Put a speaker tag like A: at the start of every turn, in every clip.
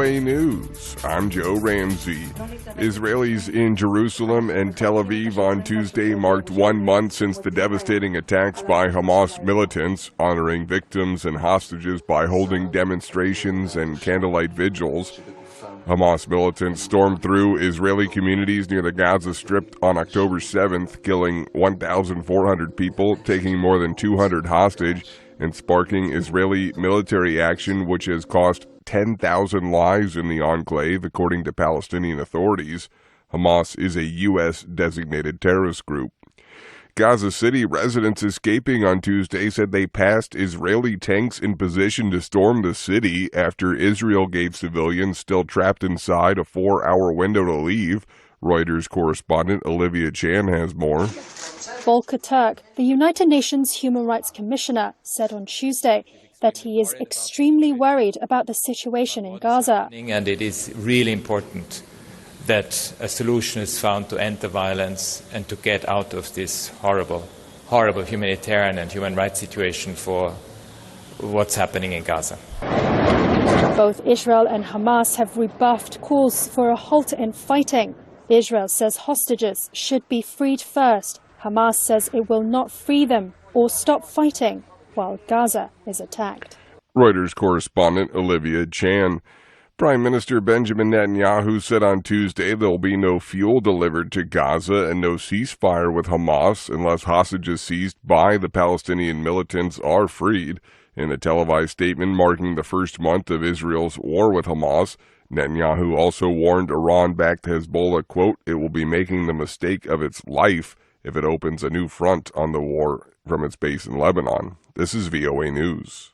A: VOA News. I'm Joe Ramsey. Israelis in Jerusalem and Tel Aviv on Tuesday marked 1 month since the devastating attacks by Hamas militants, honoring victims and hostages by holding demonstrations and candlelight vigils. Hamas militants stormed through Israeli communities near the Gaza Strip on October 7th, killing 1,400 people, taking more than 200 hostage, and sparking Israeli military action which has cost 10,000 lives in the enclave, according to Palestinian authorities. Hamas is a U.S.-designated terrorist group. Gaza City residents escaping on Tuesday said they passed Israeli tanks in position to storm the city after Israel gave civilians still trapped inside a 4-hour window to leave. Reuters correspondent Olivia Chan has more.
B: Volker Turk, the United Nations Human Rights Commissioner, said on Tuesday that he is extremely worried about the situation in Gaza.
C: And it is really important that a solution is found to end the violence and to get out of this horrible humanitarian and human rights situation for what's happening in Gaza.
B: Both Israel and Hamas have rebuffed calls for a halt in fighting. Israel says hostages should be freed first. Hamas says it will not free them or stop fighting while Gaza is attacked.
A: Reuters correspondent Olivia Chan. Prime Minister Benjamin Netanyahu said on Tuesday there will be no fuel delivered to Gaza and no ceasefire with Hamas unless hostages seized by the Palestinian militants are freed. In a televised statement marking the first month of Israel's war with Hamas, Netanyahu also warned Iran-backed Hezbollah, quote, "It will be making the mistake of its life if it opens a new front on the war from its base in Lebanon." This is VOA News.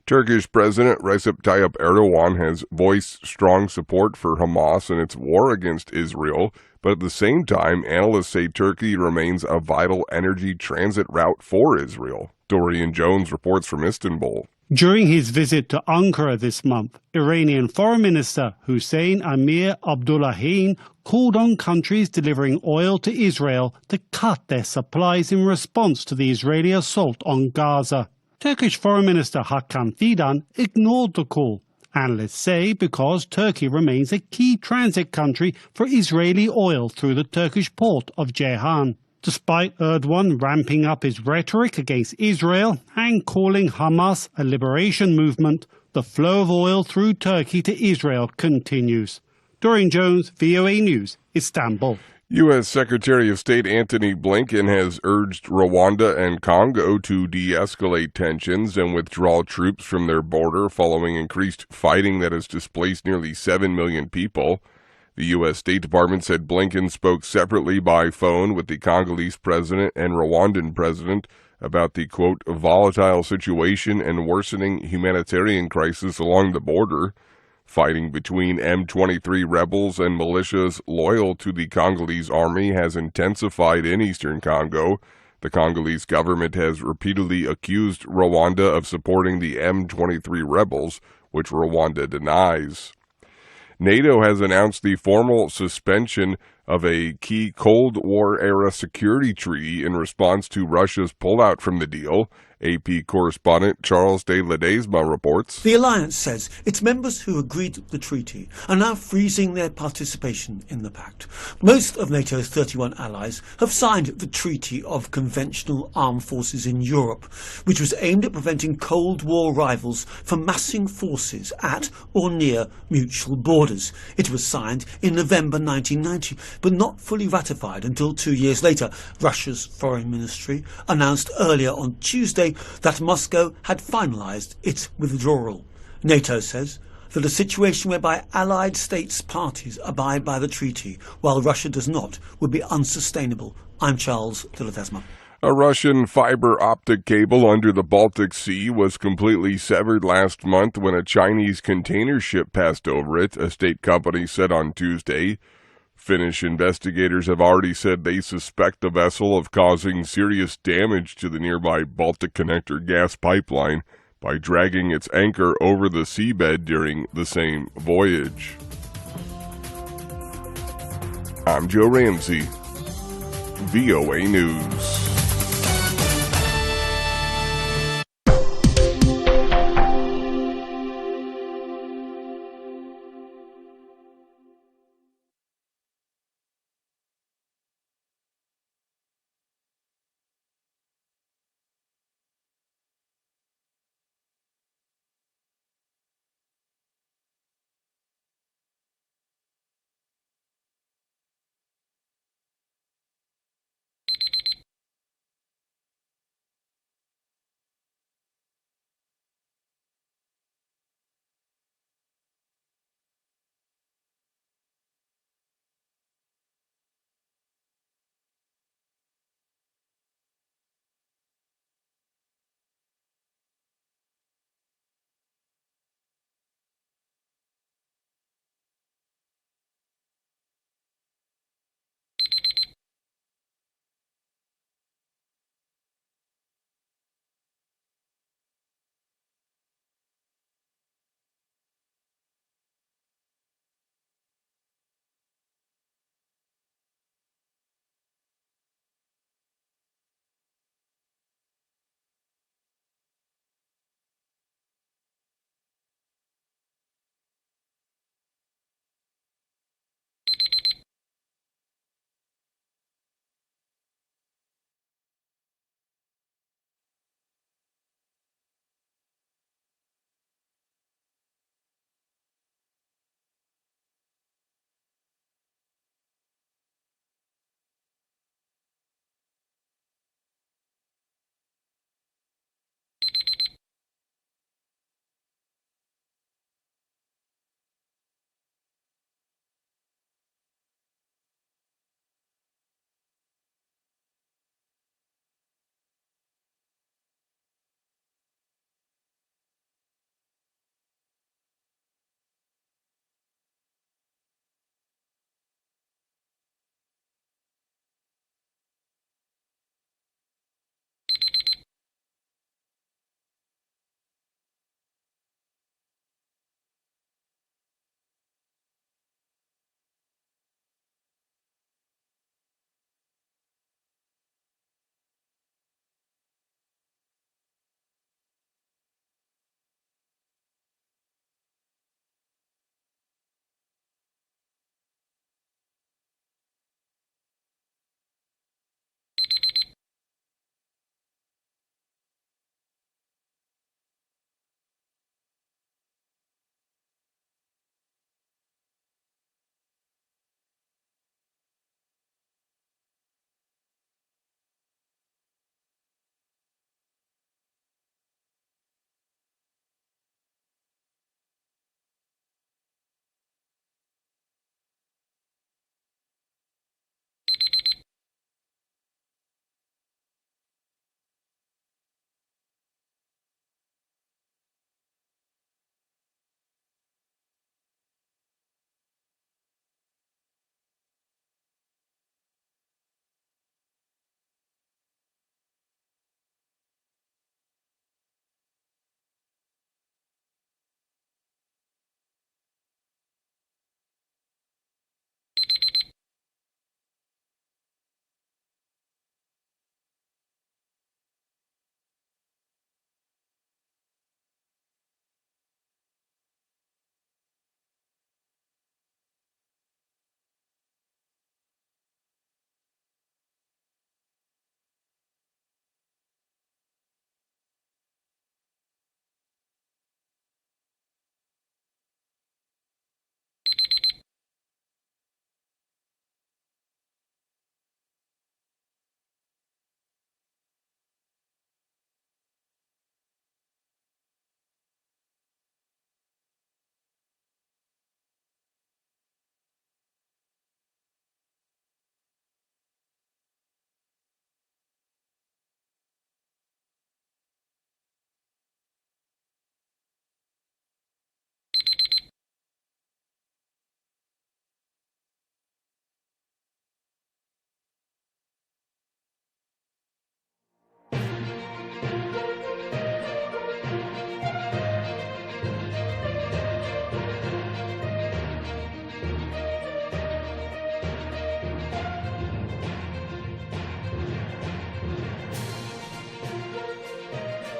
A: Turkish President Recep Tayyip Erdogan has voiced strong support for Hamas in its war against Israel, but at the same time, analysts say Turkey remains a vital energy transit route for Israel. Dorian Jones reports from Istanbul.
D: During his visit to Ankara this month, Iranian Foreign Minister Hussein Amir Abdullahian called on countries delivering oil to Israel to cut their supplies in response to the Israeli assault on Gaza. Turkish Foreign Minister Hakan Fidan ignored the call. Analysts say because Turkey remains a key transit country for Israeli oil through the Turkish port of Ceyhan. Despite Erdogan ramping up his rhetoric against Israel and calling Hamas a liberation movement, the flow of oil through Turkey to Israel continues. Dorian Jones, VOA News, Istanbul.
A: U.S. Secretary of State Antony Blinken has urged Rwanda and Congo to de-escalate tensions and withdraw troops from their border following increased fighting that has displaced nearly 7 million people. The U.S. State Department said Blinken spoke separately by phone with the Congolese president and Rwandan president about the, quote, volatile situation and worsening humanitarian crisis along the border. Fighting between M23 rebels and militias loyal to the Congolese army has intensified in eastern Congo. The Congolese government has repeatedly accused Rwanda of supporting the M23 rebels, which Rwanda denies. NATO has announced the formal suspension of a key Cold War-era security treaty in response to Russia's pullout from the deal. AP correspondent Charles de Ledesma reports.
E: The alliance says its members who agreed to the treaty are now freezing their participation in the pact. Most of NATO's 31 allies have signed the Treaty of Conventional Armed Forces in Europe, which was aimed at preventing Cold War rivals from massing forces at or near mutual borders. It was signed in November 1990, but not fully ratified until 2 years later. Russia's foreign ministry announced earlier on Tuesday that Moscow had finalised its withdrawal. NATO says that a situation whereby allied states parties abide by the treaty while Russia does not would be unsustainable. I'm Charles de Ledesma.
A: A Russian fiber optic cable under the Baltic Sea was completely severed last month when a Chinese container ship passed over it, a state company said on Tuesday. Finnish investigators have already said they suspect the vessel of causing serious damage to the nearby Baltic Connector gas pipeline by dragging its anchor over the seabed during the same voyage. I'm Joe Ramsey, VOA News.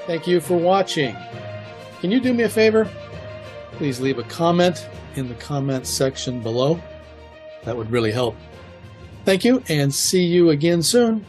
F: Thank you for watching. Can you do me a favor? Please leave a comment in the comments section below. That would really help. Thank you, and see you again soon.